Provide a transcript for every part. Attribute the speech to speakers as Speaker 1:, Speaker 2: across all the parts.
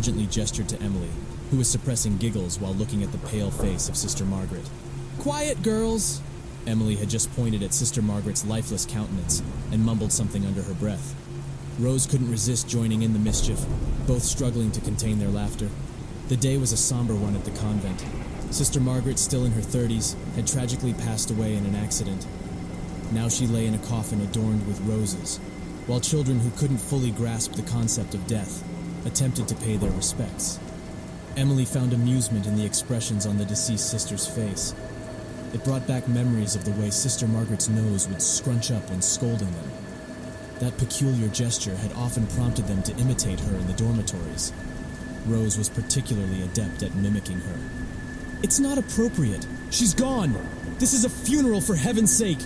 Speaker 1: urgently gestured to Emily, who was suppressing giggles while looking at the pale face of Sister Margaret. "Quiet, girls!" Emily had just pointed at Sister Margaret's lifeless countenance and mumbled something under her breath. Rose couldn't resist joining in the mischief, both struggling to contain their laughter. The day was a somber one at the convent. Sister Margaret, still in her 30s, had tragically passed away in an accident. Now she lay in a coffin adorned with roses, while children who couldn't fully grasp the concept of death attempted to pay their respects. Emily found amusement in the expressions on the deceased sister's face. It brought back memories of the way Sister Margaret's nose would scrunch up when scolding them. That peculiar gesture had often prompted them to imitate her in the dormitories. Rose was particularly adept at mimicking her. "It's not appropriate. She's gone. This is a funeral, for heaven's sake!"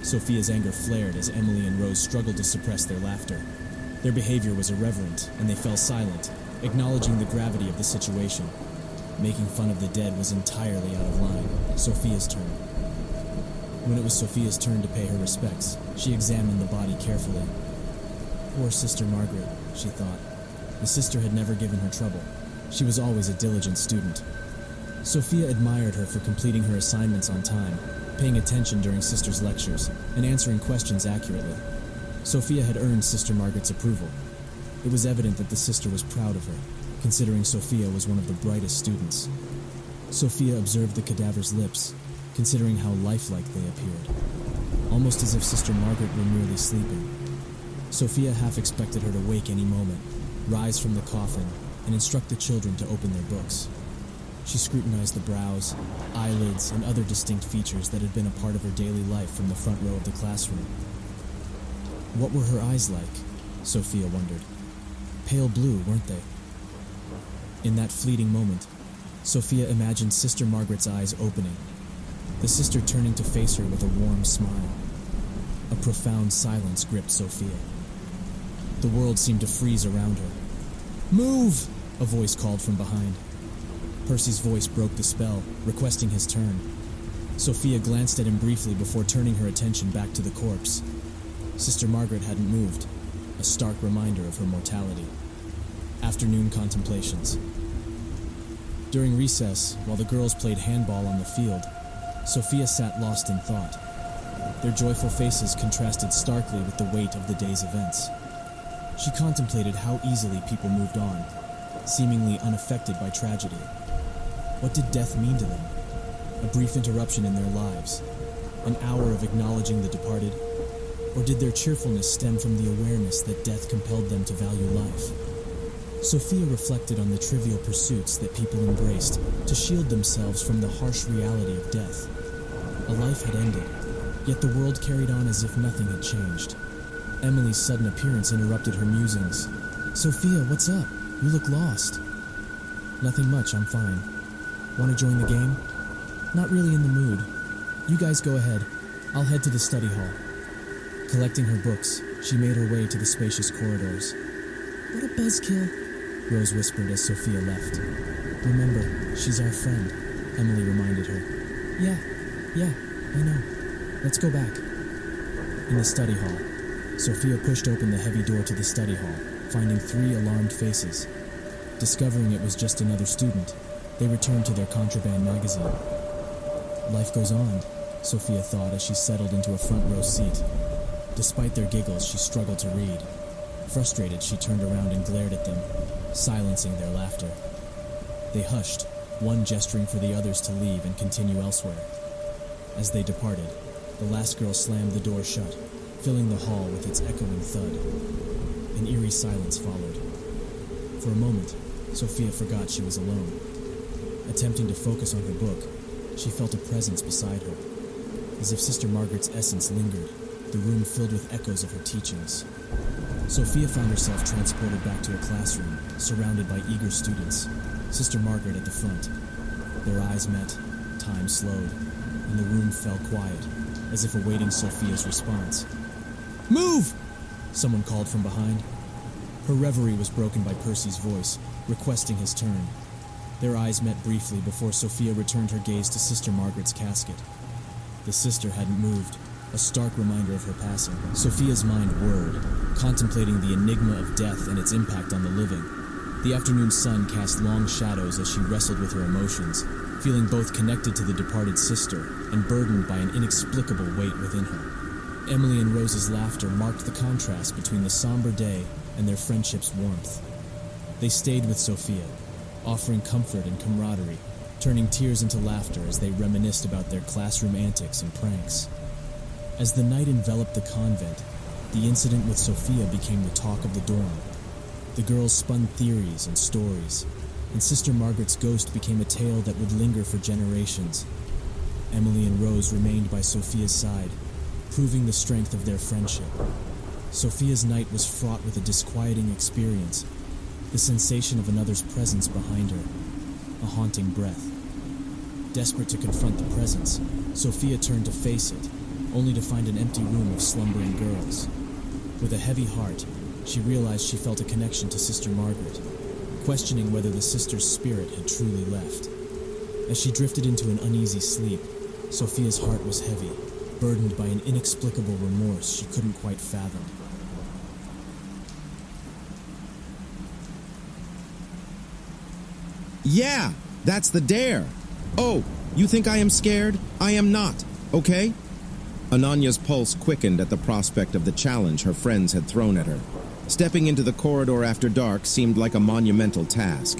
Speaker 1: Sophia's anger flared as Emily and Rose struggled to suppress their laughter. Their behavior was irreverent, and they fell silent, acknowledging the gravity of the situation. Making fun of the dead was entirely out of line. Sophia's turn. When it was Sophia's turn to pay her respects, she examined the body carefully. Poor Sister Margaret, she thought. The sister had never given her trouble. She was always a diligent student. Sophia admired her for completing her assignments on time, paying attention during Sister's lectures, and answering questions accurately. Sophia had earned Sister Margaret's approval. It was evident that the sister was proud of her, considering Sophia was one of the brightest students. Sophia observed the cadaver's lips, considering how lifelike they appeared, almost as if Sister Margaret were merely sleeping. Sophia half expected her to wake any moment, rise from the coffin, and instruct the children to open their books. She scrutinized the brows, eyelids, and other distinct features that had been a part of her daily life from the front row of the classroom. What were her eyes like? Sophia wondered. Pale blue, weren't they? In that fleeting moment, Sophia imagined Sister Margaret's eyes opening, the sister turning to face her with a warm smile. A profound silence gripped Sophia. The world seemed to freeze around her. "Move!" a voice called from behind. Percy's voice broke the spell, requesting his turn. Sophia glanced at him briefly before turning her attention back to the corpse. Sister Margaret hadn't moved, a stark reminder of her mortality. Afternoon contemplations. During recess, while the girls played handball on the field, Sophia sat lost in thought. Their joyful faces contrasted starkly with the weight of the day's events. She contemplated how easily people moved on, seemingly unaffected by tragedy. What did death mean to them? A brief interruption in their lives? An hour of acknowledging the departed? Or did their cheerfulness stem from the awareness that death compelled them to value life? Sophia reflected on the trivial pursuits that people embraced to shield themselves from the harsh reality of death. A life had ended, yet the world carried on as if nothing had changed. Emily's sudden appearance interrupted her musings. "Sophia, what's up? You look lost." "Nothing much, I'm fine. Want to join the game?" "Not really in the mood. You guys go ahead. I'll head to the study hall." Collecting her books, she made her way to the spacious corridors. "What a buzzkill," Rose whispered as Sophia left. "Remember, she's our friend," Emily reminded her. Yeah, I know. Let's go back." In the study hall, Sophia pushed open the heavy door to the study hall, finding 3 alarmed faces. Discovering it was just another student, they returned to their contraband magazine. Life goes on, Sophia thought as she settled into a front row seat. Despite their giggles, she struggled to read. Frustrated, she turned around and glared at them, silencing their laughter. They hushed, one gesturing for the others to leave and continue elsewhere. As they departed, the last girl slammed the door shut, filling the hall with its echoing thud. An eerie silence followed. For a moment, Sophia forgot she was alone. Attempting to focus on her book, she felt a presence beside her. As if Sister Margaret's essence lingered, the room filled with echoes of her teachings. Sophia found herself transported back to a classroom, surrounded by eager students, Sister Margaret at the front. Their eyes met, time slowed, and the room fell quiet, as if awaiting Sophia's response. "Move!" someone called from behind. Her reverie was broken by Percy's voice, requesting his turn. Their eyes met briefly before Sophia returned her gaze to Sister Margaret's casket. The sister hadn't moved, a stark reminder of her passing. Sophia's mind whirred, contemplating the enigma of death and its impact on the living. The afternoon sun cast long shadows as she wrestled with her emotions, feeling both connected to the departed sister and burdened by an inexplicable weight within her. Emily and Rose's laughter marked the contrast between the somber day and their friendship's warmth. They stayed with Sophia, offering comfort and camaraderie, turning tears into laughter as they reminisced about their classroom antics and pranks. As the night enveloped the convent, the incident with Sophia became the talk of the dorm. The girls spun theories and stories, and Sister Margaret's ghost became a tale that would linger for generations. Emily and Rose remained by Sophia's side, proving the strength of their friendship. Sophia's night was fraught with a disquieting experience, the sensation of another's presence behind her, a haunting breath. Desperate to confront the presence, Sophia turned to face it, only to find an empty room of slumbering girls. With a heavy heart, she realized she felt a connection to Sister Margaret, questioning whether the sister's spirit had truly left. As she drifted into an uneasy sleep, Sophia's heart was heavy, burdened by an inexplicable remorse she couldn't quite fathom.
Speaker 2: Yeah, that's the dare. Oh, you think I am scared? I am not, okay? Ananya's pulse quickened at the prospect of the challenge her friends had thrown at her. Stepping into the corridor after dark seemed like a monumental task.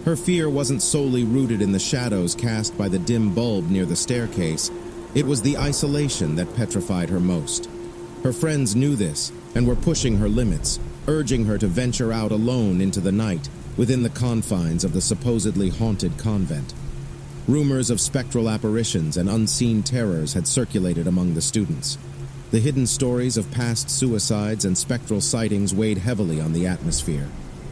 Speaker 2: Her fear wasn't solely rooted in the shadows cast by the dim bulb near the staircase. It was the isolation that petrified her most. Her friends knew this and were pushing her limits, urging her to venture out alone into the night, within the confines of the supposedly haunted convent. Rumors of spectral apparitions and unseen terrors had circulated among the students. The hidden stories of past suicides and spectral sightings weighed heavily on the atmosphere.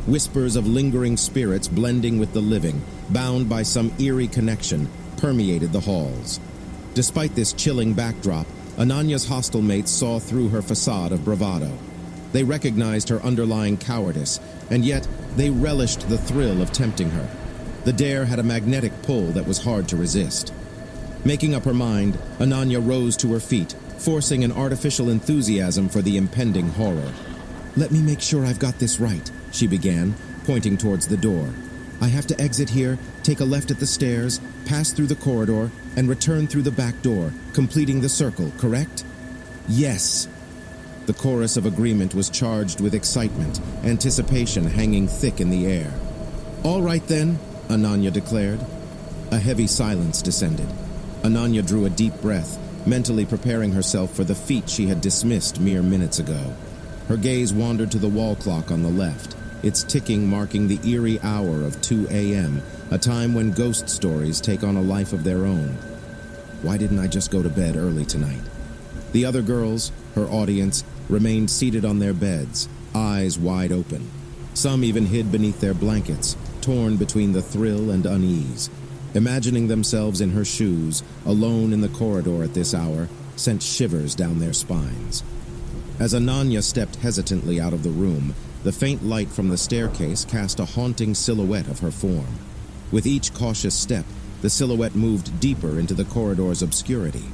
Speaker 2: Whispers of lingering spirits blending with the living, bound by some eerie connection, permeated the halls. Despite this chilling backdrop, Ananya's hostel mates saw through her facade of bravado. They recognized her underlying cowardice, and yet they relished the thrill of tempting her. The dare had a magnetic pull that was hard to resist. Making up her mind, Ananya rose to her feet, forcing an artificial enthusiasm for the impending horror. "Let me make sure I've got this right," she began, pointing towards the door. "I have to exit here, take a left at the stairs, pass through the corridor, and return through the back door, completing the circle, correct?" "Yes." The chorus of agreement was charged with excitement, anticipation hanging thick in the air. "All right then," Ananya declared. A heavy silence descended. Ananya drew a deep breath, mentally preparing herself for the feat she had dismissed mere minutes ago. Her gaze wandered to the wall clock on the left, its ticking marking the eerie hour of 2 a.m., a time when ghost stories take on a life of their own. Why didn't I just go to bed early tonight? The other girls, her audience, remained seated on their beds, eyes wide open. Some even hid beneath their blankets, torn between the thrill and unease. Imagining themselves in her shoes, alone in the corridor at this hour, sent shivers down their spines. As Ananya stepped hesitantly out of the room, the faint light from the staircase cast a haunting silhouette of her form. With each cautious step, the silhouette moved deeper into the corridor's obscurity.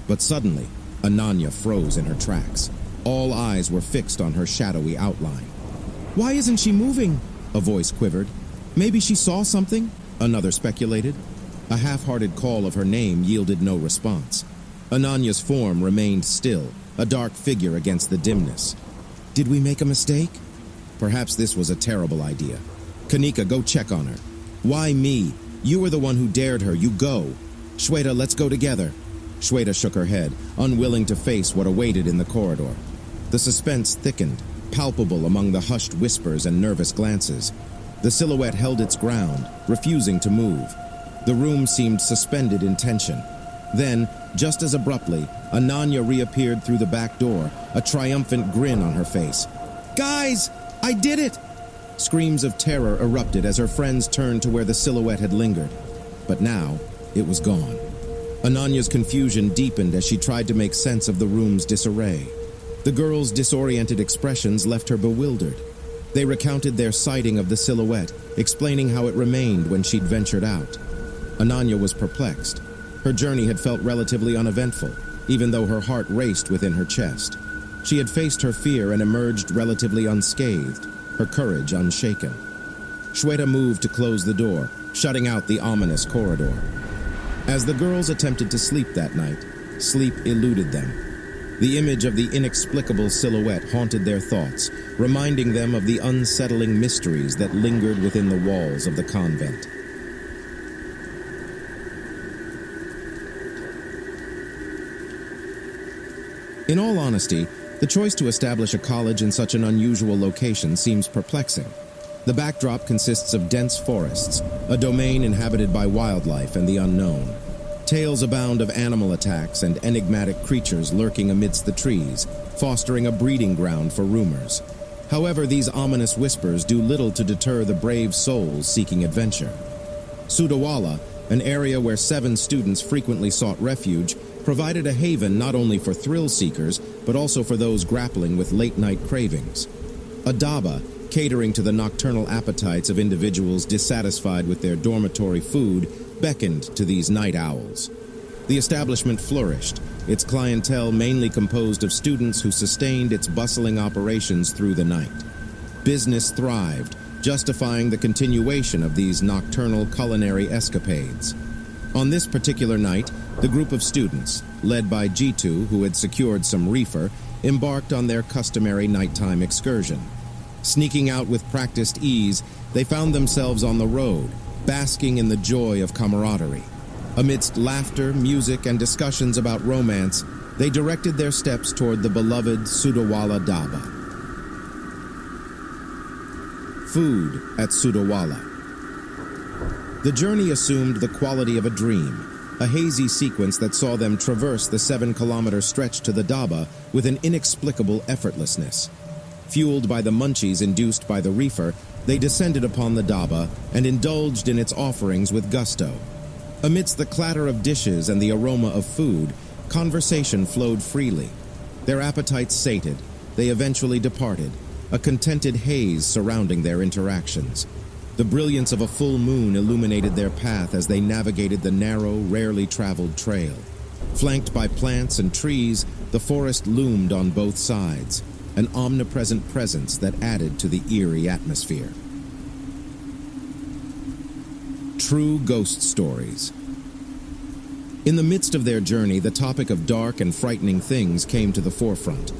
Speaker 2: But suddenly, Ananya froze in her tracks. All eyes were fixed on her shadowy outline. "Why isn't she moving?" a voice quivered. "Maybe she saw something?" another speculated. A half-hearted call of her name yielded no response. Ananya's form remained still, a dark figure against the dimness. Did we make a mistake? Perhaps this was a terrible idea. "Kanika, go check on her." "Why me? You were the one who dared her. You go." "Shweta, let's go together." Shweta shook her head, unwilling to face what awaited in the corridor. The suspense thickened, palpable among the hushed whispers and nervous glances. The silhouette held its ground, refusing to move. The room seemed suspended in tension. Then, just as abruptly, Ananya reappeared through the back door, a triumphant grin on her face. "Guys, I did it!" Screams of terror erupted as her friends turned to where the silhouette had lingered. But now, it was gone. Ananya's confusion deepened as she tried to make sense of the room's disarray. The girls' disoriented expressions left her bewildered. They recounted their sighting of the silhouette, explaining how it remained when she'd ventured out. Ananya was perplexed. Her journey had felt relatively uneventful, even though her heart raced within her chest. She had faced her fear and emerged relatively unscathed, her courage unshaken. Shweta moved to close the door, shutting out the ominous corridor. As the girls attempted to sleep that night, sleep eluded them. The image of the inexplicable silhouette haunted their thoughts, reminding them of the unsettling mysteries that lingered within the walls of the convent. In all honesty, the choice to establish a college in such an unusual location seems perplexing. The backdrop consists of dense forests, a domain inhabited by wildlife and the unknown. Tales abound of animal attacks and enigmatic creatures lurking amidst the trees, fostering a breeding ground for rumors. However, these ominous whispers do little to deter the brave souls seeking adventure. Sudawala, an area where 7 students frequently sought refuge, provided a haven not only for thrill seekers, but also for those grappling with late-night cravings. A dhaba, catering to the nocturnal appetites of individuals dissatisfied with their dormitory food, beckoned to these night owls. The establishment flourished, its clientele mainly composed of students who sustained its bustling operations through the night. Business thrived, justifying the continuation of these nocturnal culinary escapades. On this particular night, the group of students, led by Jitu, who had secured some reefer, embarked on their customary nighttime excursion. Sneaking out with practiced ease, they found themselves on the road, basking in the joy of camaraderie. Amidst laughter, music, and discussions about romance, they directed their steps toward the beloved Sudawala Dhaba. Food at Sudawala. The journey assumed the quality of a dream, a hazy sequence that saw them traverse the 7-kilometer stretch to the dhaba with an inexplicable effortlessness. Fueled by the munchies induced by the reefer, they descended upon the dhaba and indulged in its offerings with gusto. Amidst the clatter of dishes and the aroma of food, conversation flowed freely. Their appetites sated, they eventually departed, a contented haze surrounding their interactions. The brilliance of a full moon illuminated their path as they navigated the narrow, rarely traveled trail. Flanked by plants and trees, the forest loomed on both sides, an omnipresent presence that added to the eerie atmosphere. True ghost stories. In the midst of their journey, the topic of dark and frightening things came to the forefront.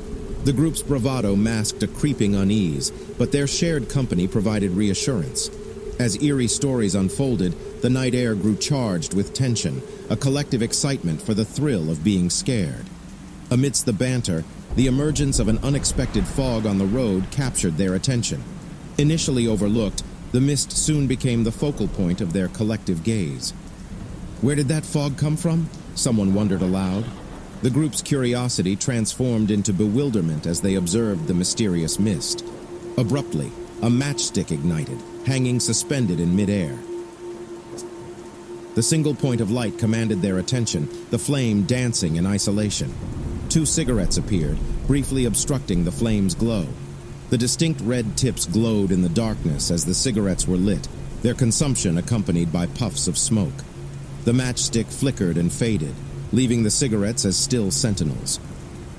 Speaker 2: The group's bravado masked a creeping unease, but their shared company provided reassurance. As eerie stories unfolded, the night air grew charged with tension, a collective excitement for the thrill of being scared. Amidst the banter, the emergence of an unexpected fog on the road captured their attention. Initially overlooked, the mist soon became the focal point of their collective gaze. Where did that fog come from? Someone wondered aloud. The group's curiosity transformed into bewilderment as they observed the mysterious mist. Abruptly, a matchstick ignited, hanging suspended in midair. The single point of light commanded their attention, the flame dancing in isolation. 2 cigarettes appeared, briefly obstructing the flame's glow. The distinct red tips glowed in the darkness as the cigarettes were lit, their consumption accompanied by puffs of smoke. The matchstick flickered and faded, leaving the cigarettes as still sentinels.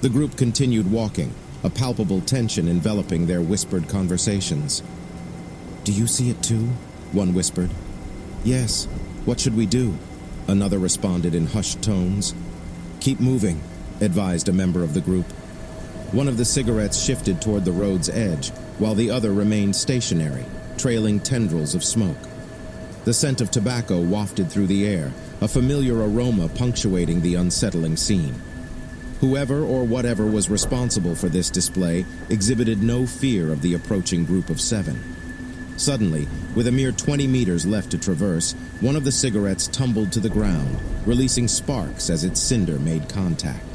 Speaker 2: The group continued walking, a palpable tension enveloping their whispered conversations. "Do you see it too?" one whispered. "Yes. What should we do?" another responded in hushed tones. "Keep moving," advised a member of the group. One of the cigarettes shifted toward the road's edge, while the other remained stationary, trailing tendrils of smoke. The scent of tobacco wafted through the air, a familiar aroma punctuating the unsettling scene. Whoever or whatever was responsible for this display exhibited no fear of the approaching group of 7. Suddenly, with a mere 20 meters left to traverse, one of the cigarettes tumbled to the ground, releasing sparks as its cinder made contact.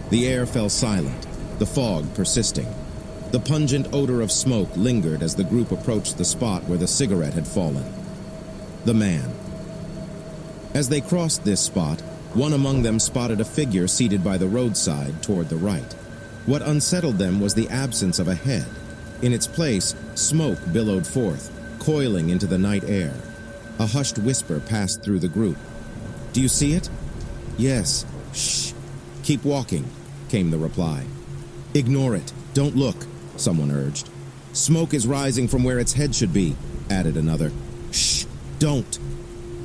Speaker 2: The air fell silent, the fog persisting. The pungent odor of smoke lingered as the group approached the spot where the cigarette had fallen. The man. As they crossed this spot, one among them spotted a figure seated by the roadside toward the right. What unsettled them was the absence of a head. In its place, smoke billowed forth, coiling into the night air. A hushed whisper passed through the group. "Do you see it?" "Yes." "Shh. Keep walking," came the reply. "Ignore it. Don't look," someone urged. "Smoke is rising from where its head should be," added another. Shh, don't.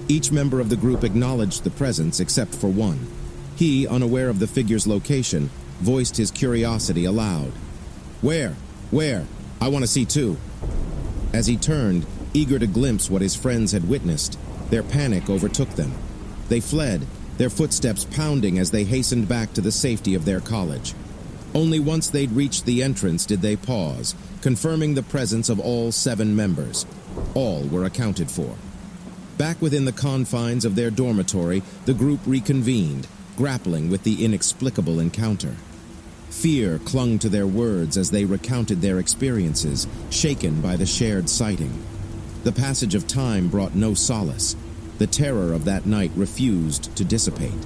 Speaker 2: Each member of the group acknowledged the presence except for one. He, unaware of the figure's location, voiced his curiosity aloud. Where? Where? I want to see too. As he turned, eager to glimpse what his friends had witnessed, their panic overtook them. They fled, their footsteps pounding as they hastened back to the safety of their college. Only once they'd reached the entrance did they pause, confirming the presence of all 7 members. All were accounted for. Back within the confines of their dormitory, the group reconvened, grappling with the inexplicable encounter. Fear clung to their words as they recounted their experiences, shaken by the shared sighting. The passage of time brought no solace. The terror of that night refused to dissipate.